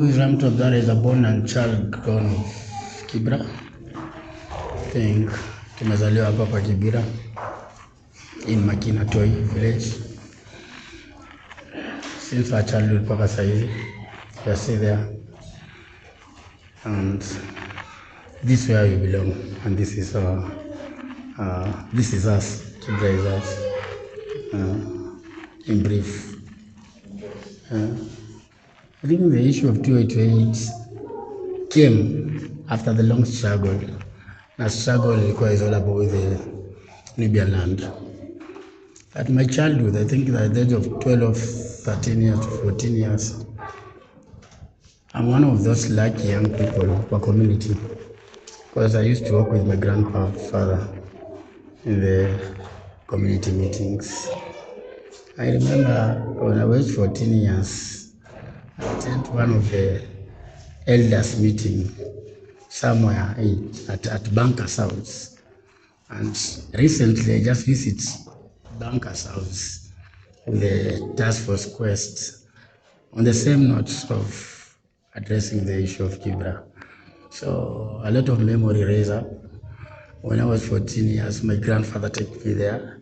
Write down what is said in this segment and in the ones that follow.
who is Ramtu Abdallah is a born and child grown of Kibra. I think tumezaliwa hapa kwa Kibra in Makina Toy village. Since our childhood mpaka saizi, we are still there. And this is where we belong, and this is us. Kibra is us. In brief, I think the issue of 288 came after the long struggle. The struggle is all about the Nubian land. At my childhood, I think at the age of 12, 13 years to 14 years, I'm one of those lucky young people for community, because I used to work with my grandfather in the community meetings. I remember when I was 14 years, I attended one of the elders meeting somewhere at Banker's house. And recently I just visited Banker's house with the task force quest on the same note of addressing the issue of Kibra. So a lot of memory raised up. When I was 14 years, my grandfather took me there.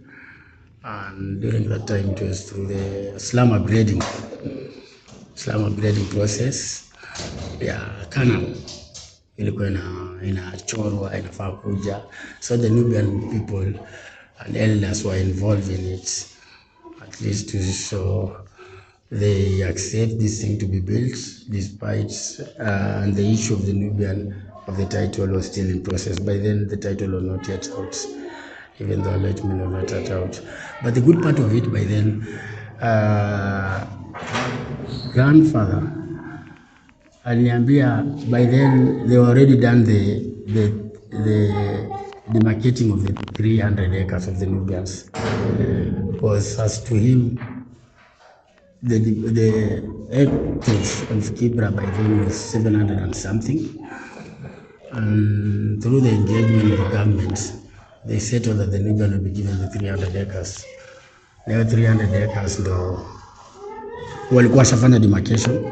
And during that time, it was through the slum upgrading process. Canal ilikuwa inachorwa, inafaa kuja. So the Nubian people and elders were involved in it, at least to show they accept this thing to be built, despite and the issue of the Nubian of the title was still in process. By then, the title was not yet out, even though allotment was not yet out. But the good part of it, by then, grandfather aliniambia, by then they already done the demarcating of the 300 acres of the Nubians. Because as to him, the acreage of Kibra by then was 700 and something. And through the engagement with the government, they settled that the Nubian will be given the 300 acres. Leo 300 acres ndo walikuwa shafanya demarcation,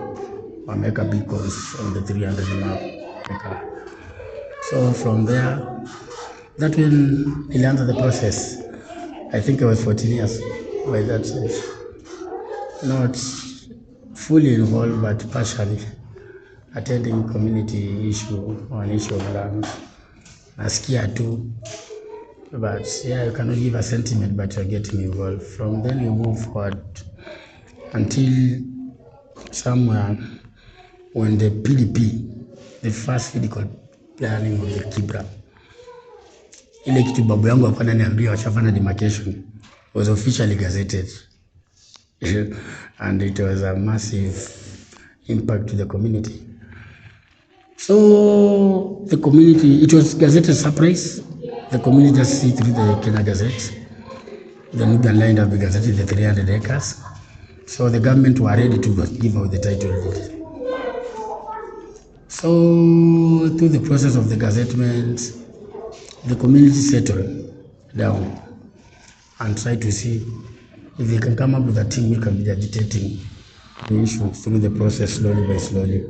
wameka beacons on the 300 acre. So from there, that when ilianza the process. I think I was 14 years by that stage. Not fully involved, but partially attending community issue on issue of land. Nasikia tu. But yeah, you cannot give a sentiment, but you're getting involved. From then you move forward until somewhere when the PDP, the first physical planning of the Kibra, ile kitu babu yangu hapa ananiambia washafanya demarcation, was officially gazetted. And it was a massive impact to the community. So the community, it was gazetted surprise. The community just see through the Kenya Gazette. The Nubian land have been gazetted the 300 acres. So the government were ready to give out the title deed. So through the process of the gazettement, the community settled down and tried to see if they can come up with a team who can be agitating the issue through the process slowly by slowly.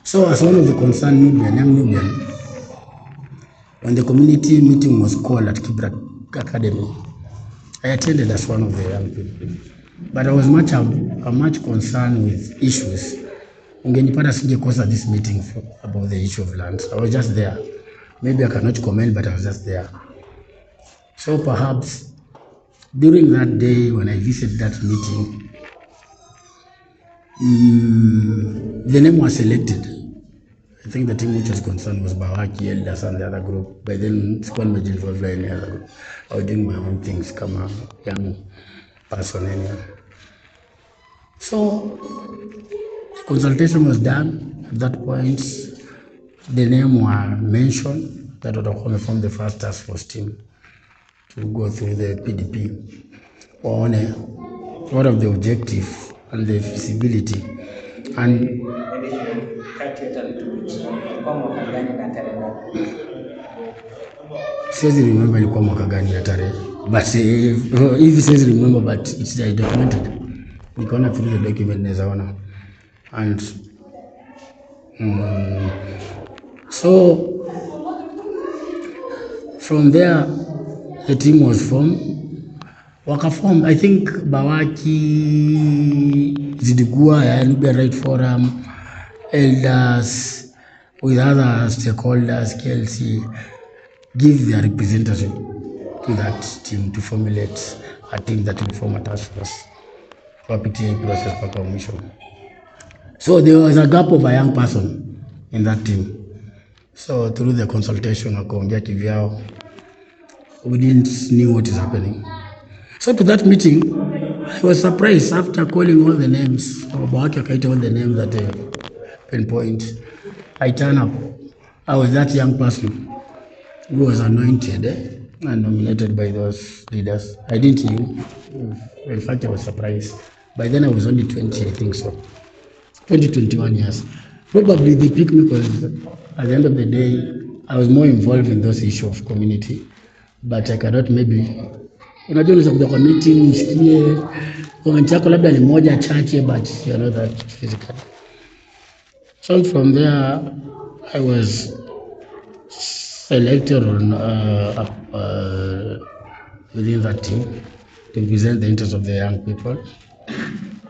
So as one of the concerned Nubian, young Nubian, when the community meeting was called at Kibra Academy, I attended as one of the young people. But I was much concerned with issues. Ungenipata singekosa this meeting about the issue of land. I was just there. Maybe I cannot comment, but I was just there. So perhaps during that day when I visited that meeting, the name was selected. I think the team which was concerned was Bawaki, Elders, and the other group. By then, it's quite much involved in any other group. I was doing my own things, come a young person. Anyhow. So, consultation was done. At that point, the name was mentioned that would have formed the first task force team to go through the PDP on what of the objective and the feasibility. And says remember ilikuwa mwaka gani ya tarehe, but if says remember, but it's documented. Nikaona through the document naweza ona And so from there, the team was formed. Wakaform, I think Bawaki, Zidigua, Nubian Right Forum, elders, with other stakeholders, KLC, give their representative to that team to formulate a team that will form a task force for PTA process for commission. So there was a gap of a young person in that team. So through the consultation, we didn't know what is happening. So to that meeting, I was surprised after calling all the names, all the names that pinpoint. I turn up. I was that young person who was anointed and nominated by those leaders. I didn't know. In fact, I was surprised. By then I was only 20, I think so. 21 years. Probably they picked me because at the end of the day, I was more involved in those issues of community. But I cannot maybe, unajua unaweza kuja kwa meeting, msikie, comment yako labda ni moja chache, but you know that physically. So from there, I was selected on within that team to represent the interests of the young people.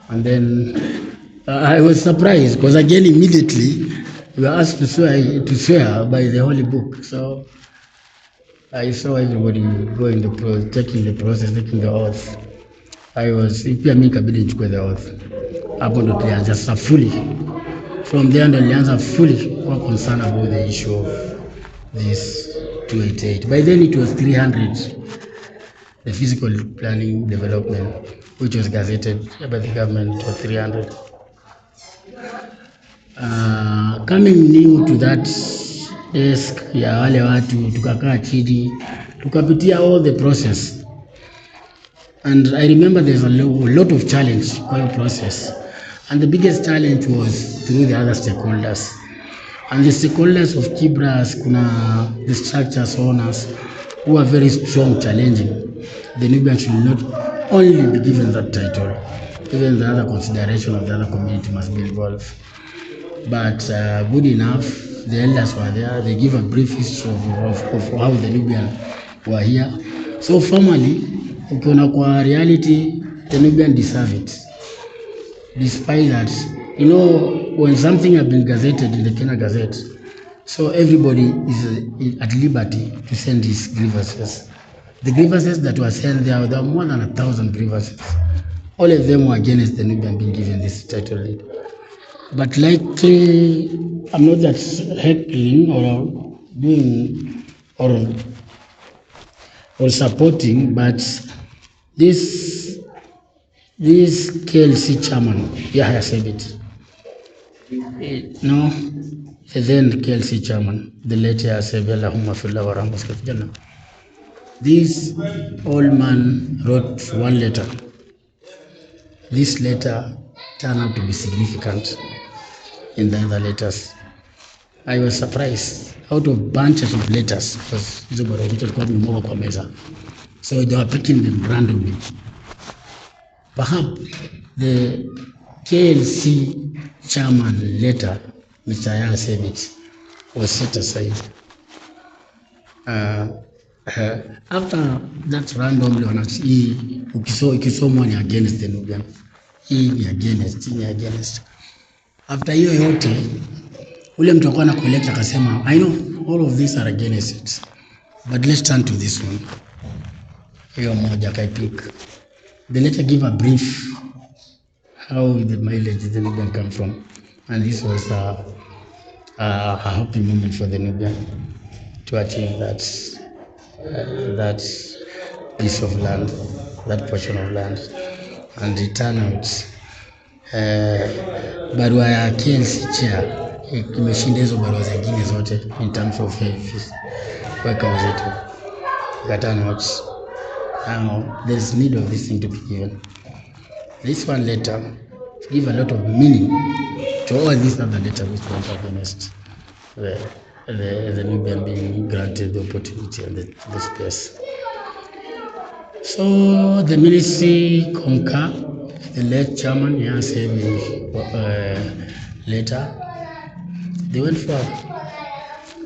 And then I was surprised because again immediately we were asked to swear by the Holy Book. So I saw everybody going taking the process, taking the oath. I was pia mimi kabidi nichukue the oath. Hapo ndo tulianza sasa fully. From there ndo nilianza fully kwa concern about the issue of this 288. By then it was 300, the physical planning development, which was gazetted by the government for 300. Coming new to that desk ya wale watu, tukakaa chini, tukapitia all the process. And I remember there's a lot of challenge for the process. And the biggest challenge was through the other stakeholders. And the stakeholders of Kibra, the structures owners, who are very strong, challenging. The Nubian should not only be given that title, even the other consideration of the other community must be involved. But good enough, the elders were there, they give a brief history of how the Nubian were here. So formally, ukiona kwa reality, the Nubian deserve it. Despite that, you know, when something has been gazetted in the Kenya Gazette, so everybody is at liberty to send his grievances. The grievances that were sent there were more than 1,000 grievances. All of them were against the Nubian being given this title lead. But likely, I'm not that heckling or doing or supporting, but this KLC chairman, Yahya said it. No, the then KLC chairman, the late Yahya said, Allahumma fillah wa rahmatullahi jannah. This old man wrote one letter. This letter turned out to be significant in the other letters. I was surprised. Out of bunches of letters, because so they were picking them randomly. Perhaps the KLC chairman letter, Mr. Yahya said it, was set aside. After that randomly, ukisomwa ni against the Nubian, hii ni against. After hiyo yote, ule mtu akawa na collect akasema, I know all of these are against it, but let's turn to this one. Hiyo moja akaipick. The letter give a brief how the mileage the Nubian come from, and this was a happy moment for the Nubian to achieve that piece of land, that portion of land, and it turned out barua ya KLC chair imeshinda hizo barua zingine zote in terms of weka uzito. Got notes. Now there is need of this thing to be given. This one letter give a lot of meaning to all these other letters which went against the Nubian being granted the opportunity and the space. So the ministry concur the late chairman here said later they went for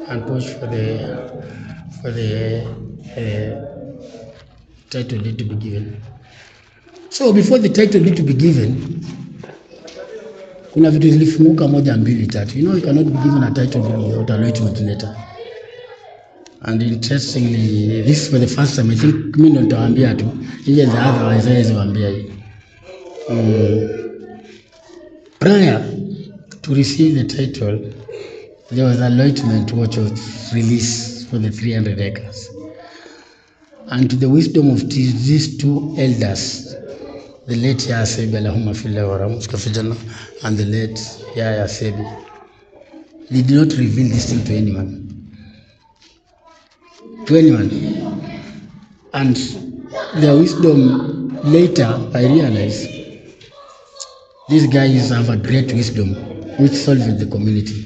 and pushed for the title deed to be given. So before the title deed to be given, kuna vitu zilifunguka moja mbili tatu. You cannot be given a title deed without a allotment letter. And interestingly, this is for the first time. I think mimi ndo nitawaambia tu, even the other wazee waambia hii. Prior to receive the title, there was an allotment which was released for the 300 acres. And to the wisdom of these two elders, the late Yaya Sebi Allahumma fillah wa rahmatullahi and the late Yaya Sebi, they did not reveal this thing to anyone. And their wisdom later, I realized these guys have a great wisdom which solved the community.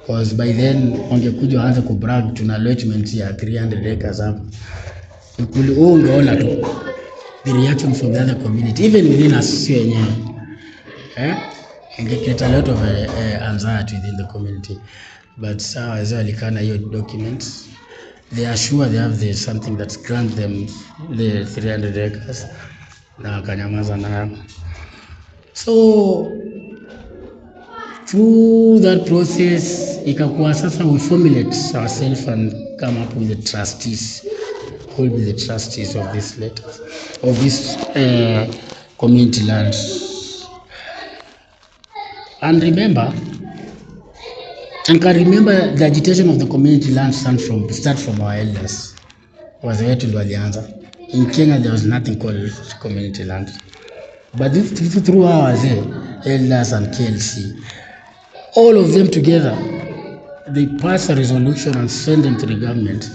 Because by then, wangekuja waanze kubrag tuna allotment ya 300 acres hapa. Ungeona tu the reaction from the other community, even within us yenyewe. Ingeketa a lot of anxiety within the community. But sawa wazee walikana hiyo documents. They are sure they have something that grants them the 300 acres. Na wakanyamaza nayo. So through that process, ikakuwa sasa we formulate ourselves and come up with the trustees, who will be the trustees of this letters, of this community land. And remember, the agitation of the community land start from our elders. Wazee wetu ndio walianza. In Kenya there was nothing called community land. But through our elders and KLC, all of them together, they pass a resolution and send them to the government.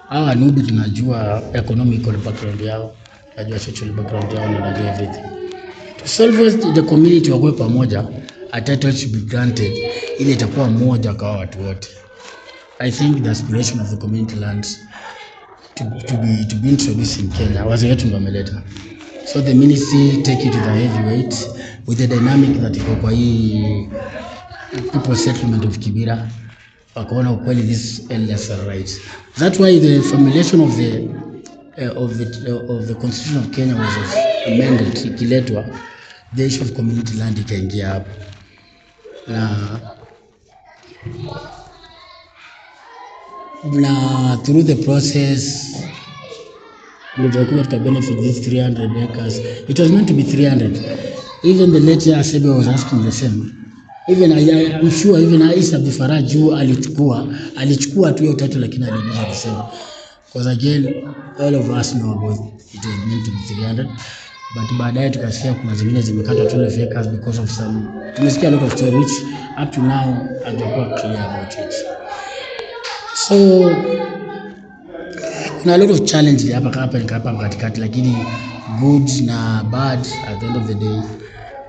Hawa nubi tunajua economical background yao, tunajua social background yao, tunajua everything. To solve the community wakwe pamoja, a title should be granted, ili itakuwa moja kwa watu wote. I think the aspiration of the community lands to be introduced in Kenya, wazee wetu ndio wameleta. So the ministry take it to the heavyweight with the dynamic that iko kwa hii people settlement of Kibra. Wakaona ukweli this elders are right. That's why the formulation of the constitution of Kenya was amended, ikiletwa the issue of community land ikaingia hapo. Na through the process we to benefit these 300 acres. It was meant to be 300. Even the late Yaya Sebi was asking the same. Even I'm sure even Isa Bifaraju alichukua tu hiyo title lakini aliuliza the same. Because again, all of us know about it was meant to be 300. But baadaye tukasikia kuna zingine zimekata 12 acres because of some. Tumesikia a lot of stories which up to now hajakuwa clear about it. So kuna a lot of challenge hapa katikati, lakini good na bad at the end of the day,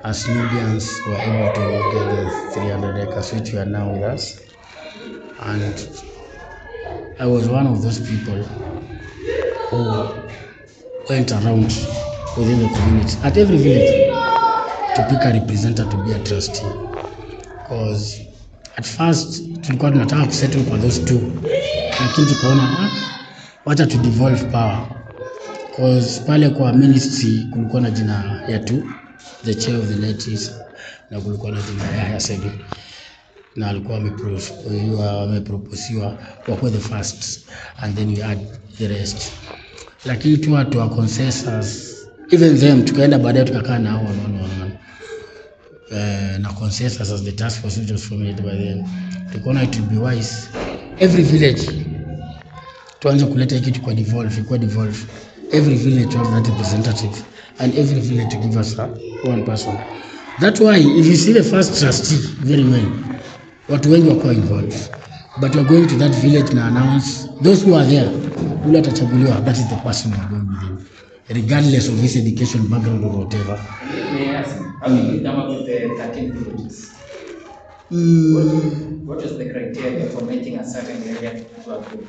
as Nubians were able to get the 300 acres which were now with us. And I was one of those people who went around within the community at every village to pick a representative to be a trustee. Because at first tulikuwa tunataka kusettle kwa those two, lakini tukaona wacha to devolve power. Because pale kwa ministry kulikuwa na jina ya tu, the chair of the narrates, na kulikuwa na jina ya Yaya Sebi, na alikuwa ameproposiwa kwa the first and then we add the rest. Lakini tu watu wa consensus, even them tukaenda baadaye tukakaa na hao na consensus as the task force which was formulated by them. Tukaona it would be wise every village tuanze kuleta kitu kwa devolve. Every village to have that representative and every village to give us one person. That's why if you see the first trustee very well, watu wengi wako involved, but we're going to that village na announce those who are there, ule atachaguliwa, that is the person we're going with him, regardless of his education background or whatever. Yes, I mean, you come up with the 13 villages. What is the criteria for making a certain area to approve?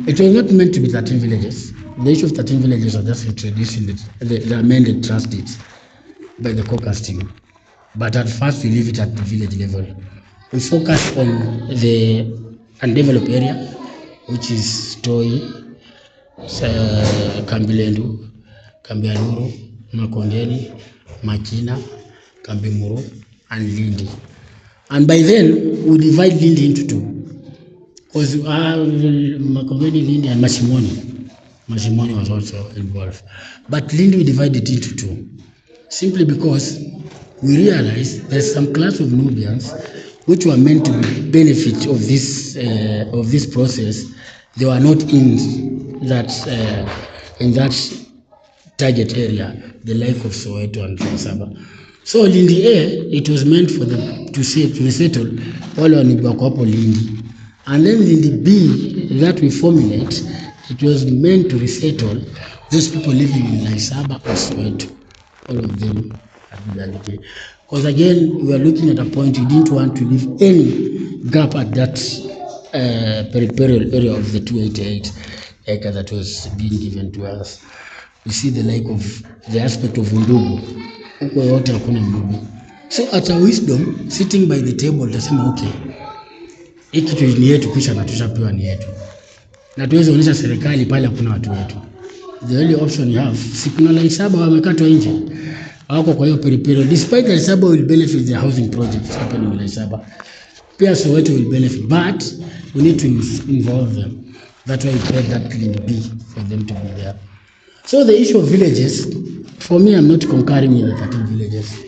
It was not meant to be 13 villages. The issue of 13 villages was just introduced in the amended trust deeds. by the caucus team. But at first we leave it at the village level. We focus on the undeveloped area, which is Toi, Kambilendu, Kambialuru, Makongeni, Makina, Kambimuru, and Lindi. And by then, we divide Lindi into two. Because Makongeni, Lindi, and Mashimoni. Mashimoni was also involved. But Lindi we divided into two. Simply because we realized there's some class of Nubians which were meant to benefit of this process. They were not in that target area, the like of Soweto and Saba. So Lindi A, it was meant for them to resettle all on Ibakapo Lindi. And then Lindi B, that we formulate, it was meant to resettle those people living in Laisaba or Soweto, all of them at Bidalike. Because again, we are looking at a point, we didn't want to leave any gap at that peripheral area of the 288 acres that was being given to us. We see the like of the aspect of Undugu. Huko yote hakuna Undugu. So at our wisdom, sitting by the table, tasema okay, hiki kitu ni yetu kisha na tushapewa ni yetu. Na tuweze onyesha serikali pale hakuna watu wetu. The only option you have, si kuna Laisaba wamekatwa nje. Wako kwa hiyo peripheral. Despite Laisaba will benefit the housing projects happening in Laisaba. Pia Soweto will benefit, but we need to involve them. That's why we create that Lindi B for them to be there. So the issue of villages, for me, I'm not concurring with the 13 villages.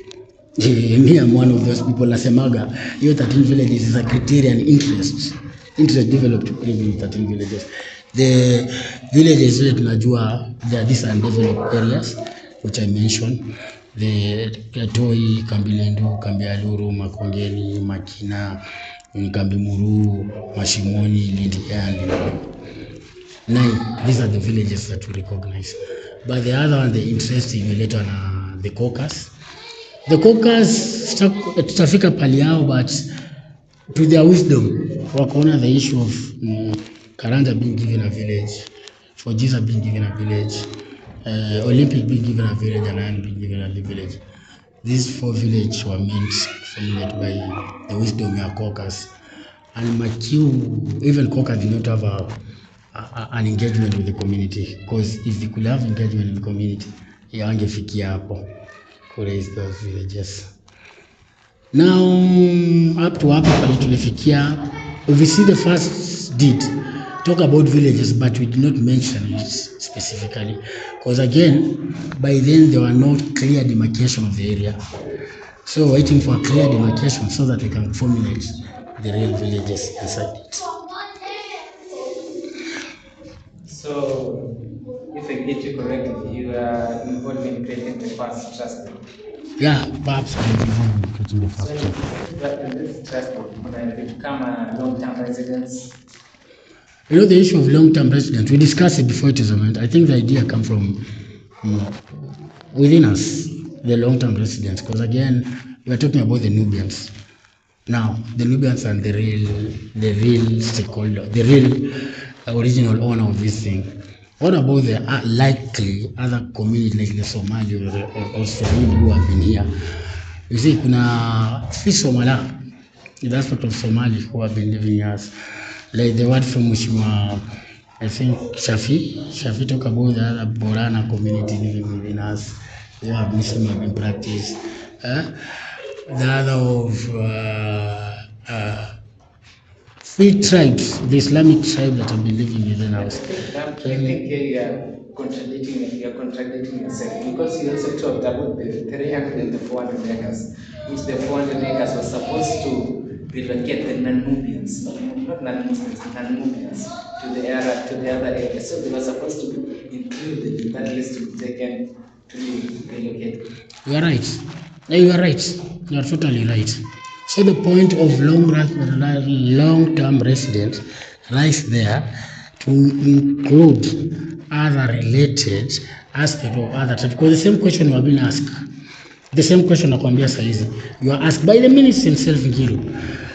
Me, I'm one of those people. Nasemaga, your 13 villages is a criterion interest developed to live in 13 villages. The villages that tunajua, there are these undeveloped areas, which I mentioned. The Toi, Kambilendu, Kambialuru, Makongeni, Makina, Kambimuru, Mashimoni, Lindi, and 9. These are the villages that we recognize. But the other one, the interesting later on the caucus. The caucus tutafika pali yao, but to their wisdom, wakaona the issue of Karanja being given a village, Forgiza being given a village, Olympic being given a village, and Iron being given a village. These 4 villages were meant formulated by the wisdom of caucus. And Makiu, even caucus did not have an engagement with the community, because if they could have engagement with the community, yangefikia hapo to raise those villages. Now, up to hapo pale tulifikia, we see the first deed talk about villages, but we did not mention it specifically, because again, by then there were no clear demarcation of the area. So waiting for a clear demarcation so that we can formulate the real villages inside it. So, if I get you correctly, you are involved in creating the first trust book. Yeah, perhaps I'm involved in creating the first trust book. But this trust book, when I become a long-term resident. You know, the issue of long-term residence, we discussed it before it was amended. I think the idea comes from within us, the long-term residents, because again, we are talking about the Nubians. Now, the Nubians are the real stakeholder, the real original owner of this thing. What about the likely other community like the Somali or Swahili who have been here? You see, kuna Somala, the aspect of Somali who have been living here. Like the word from Mushima, I think Shafi talk about the other Borana community living within us. They have Muslim in practice. The other of three tribes, the Islamic tribe that have been living within us. I think you are contradicting yourself, because you also talked about the 300 and the 400 acres, which the 400 acres was supposed to relocate the non-Nubians, not non-Muslims, non-Nubians, to the other area. So they were supposed to be included in that list to be taken to be relocated. You are right. You are right. You are totally right. So the point of long-term residence lies there to include other related aspects of other types. Because the same question you have been asked, the same question nakwambia saizi, you are asked by the minister himself Ngiru.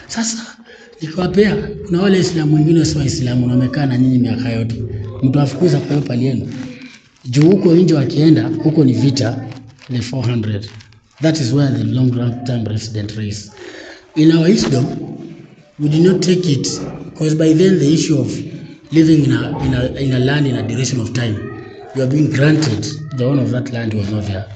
Sasa nikiwapea kuna wale Waislamu wengine sio Waislamu na wamekaa na nyinyi miaka yote, mtu afukuza kwa pale yenu juu huko nje, wakienda huko ni vita, ni 400 That is where the long-term resident is. In our wisdom, we did not take it because by then the issue of living in a land in a duration of time, you are being granted the owner of that land was not there.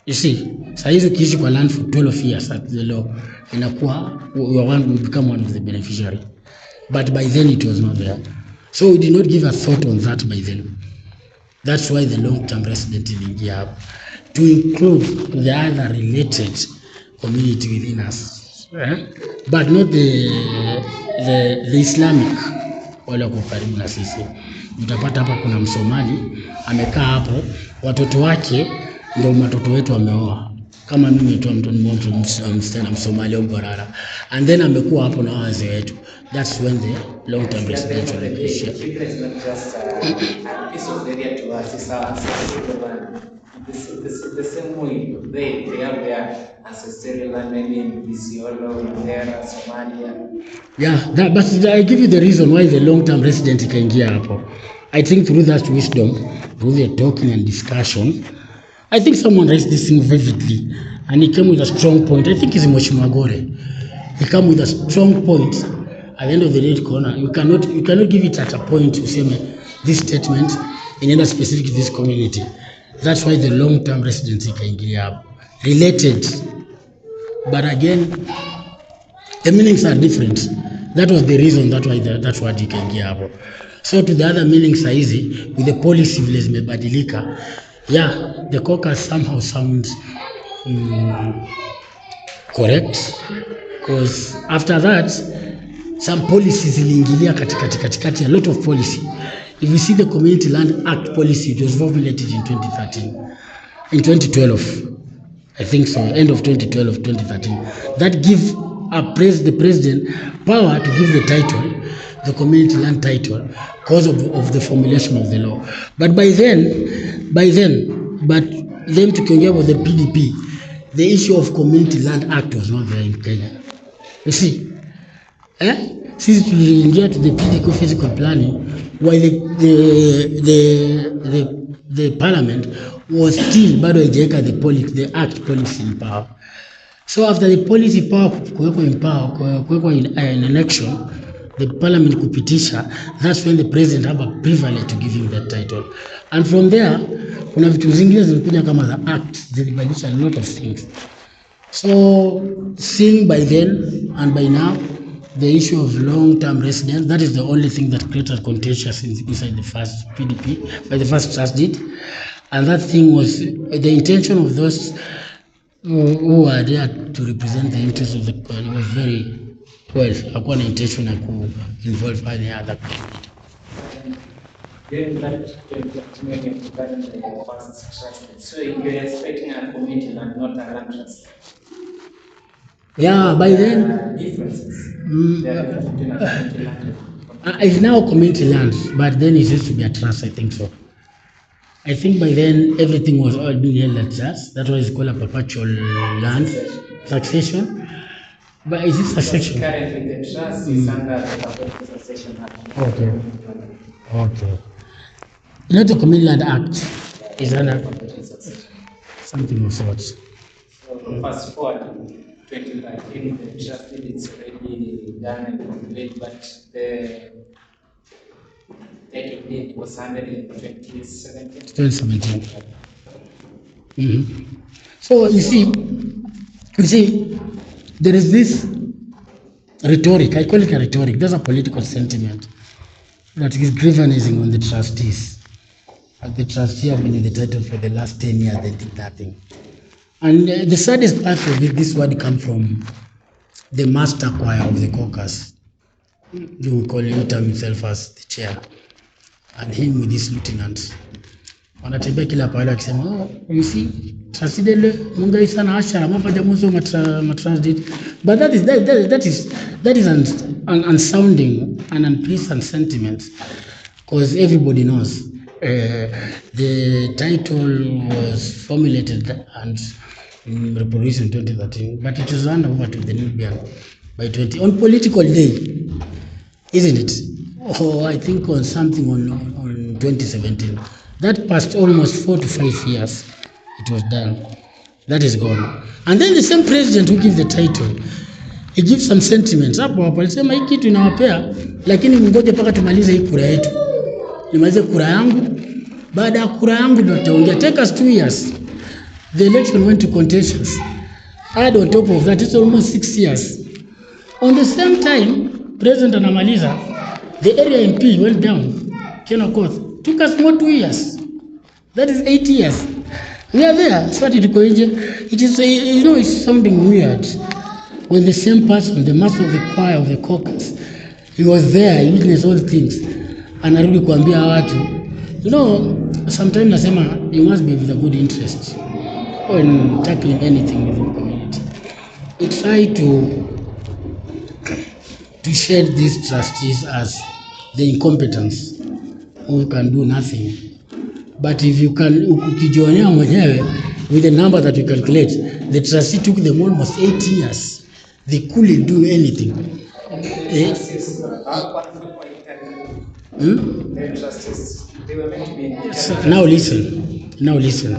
You see, saa hizi ukiishi kwa land for 12 years at the law, inakuwa you become one of the beneficiary. But by then it was not there. So we did not give a thought on that by then. That's why the long-term resident iliingia hapo to include the other related community within us, but not the Islamic wale wako karibu na sisi. Utapata hapa kuna Msomali amekaa hapo, watoto wake ndio watoto wetu wameoa. Kama mimi tu mtu msichana Msomali au Barara, and then amekuwa hapo na wazee wetu. That's when the long-term residential appreciate. Kibra is not just a piece of area to us, it's our ancestral land. The same way they have their ancestral land, maybe in Isiolo, Mandera, Somalia. Yeah, but I give you the reason why the long-term resident ikaingia hapo. I think through that wisdom, through the talking and discussion, I think someone raised this thing vividly, and he came with a strong point. I think it's Mheshimiwa Gore. He came with a strong point. At the end of the day, corner, you cannot give it at a point to say this statement in any specific to this community. That's why the long-term residency ikaingilia related, but again the meanings are different. That was the reason that's why ikaingia hapo. So to the other meanings are easy with the policy vile zimebadilika. Yeah, the caucus somehow sounds correct, because after that some policies iliingilia katikati, a lot of policy. If you see the Community Land Act policy, it was formulated in 2012, I think so, end of 2012, 2013. That give the president power to give the title, the community land title, because of the formulation of the law. But by then, tukiongea about the PDP, the issue of Community Land Act was not there in Kenya. You see, sisi tuliingia to the physical planning while the parliament was still bado haijaweka the act policy in power. So after the policy power kuwekwa in power, kuwekwa in an election, the parliament kupitisha, that's when the president have a privilege to give him that title. And from there kuna vitu zingine zilikuja kama the act zilibadilisha a lot of things. So seeing by then and by now the issue of long-term residence, that is the only thing that created contentious inside the first PDP, by the first trust deed. And that thing was the intention of those who were there to represent the interests of the community was very well. Hakuwa na intention ya involve any other community. Then that regarding the first trust. So you're expecting a community land, not a land trust. Yeah, by then differences. It's now community land, but then it used to be a trust, I think so. I think by then everything was all being held at trust. That was called a perpetual land succession. But is it succession? Currently the trust is under the perpetual succession act. Okay. You know, the Community Land Act is under something of sorts. So fast forward 2013, the trust deed is already done and complete, but the title deed was handed in 2017. So you see, there is this rhetoric. I call it a rhetoric. There's a political sentiment that is grievanizing on the trustees. And the trustees have been in the title for the last 10 years. They did nothing. And the saddest part of it, this word come from the master choir of the caucus. They will call himself as the chair, and him with his lieutenants. Wanatembea kila pale akisema, oh, you see, trustee mungai sana ashara mafaja muzo matrustee. But that is an unsounding and unpleasant sentiment, because everybody knows the title was formulated and reproduced in 2013, but it was handed over to the Nubian by 20 on political day, isn't it? Oh, I think on something on 2017. That passed almost 4 to 5 years. It was done. That is gone. And then the same president who gives the title, he gives some sentiments. Hapo alisema hii kitu inawapea, lakini ngoje mpaka tumalize hii kura yetu. Nimalize kura yangu. Baada ya kura yangu ndio tutaongea. Take us 2 years. The election went to contentious. Add on top of that, it's almost 6 years. On the same time, President anamaliza, the area MP went down. Ken Okoth. Took us more 2 years. That is 8 years. We are there. Swati tuko nje. It is, it's sounding weird. When the same person, the master of the choir of the caucus, he was there, he witnessed all things. Anarudi kuambia watu. Sometimes nasema you must be with a good interest when tackling anything within the community. We try to shed these trustees as the incompetence who can do nothing. But if you can, ukijionea mwenyewe with the number that you calculate, the trustee took them almost 8 years. They couldn't do anything. The trustees, they were meant to be in Now listen.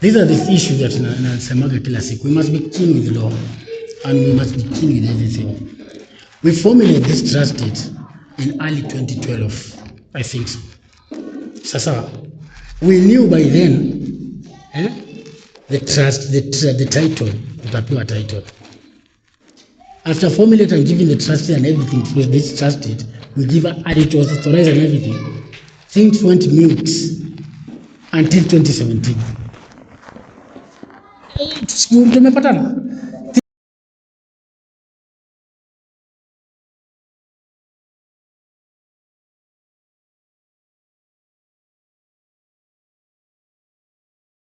These are the issues that nasemaga kila siku. We must be keen with law and we must be keen with everything. We formulated this trust deed in early 2012, I think so. Sasa, we knew by then the trust, the title, tutapewa title. After formulating and giving the trust and everything to this trust deed, we give it was authorized and everything. Things went mute until 2017. Tumepatana.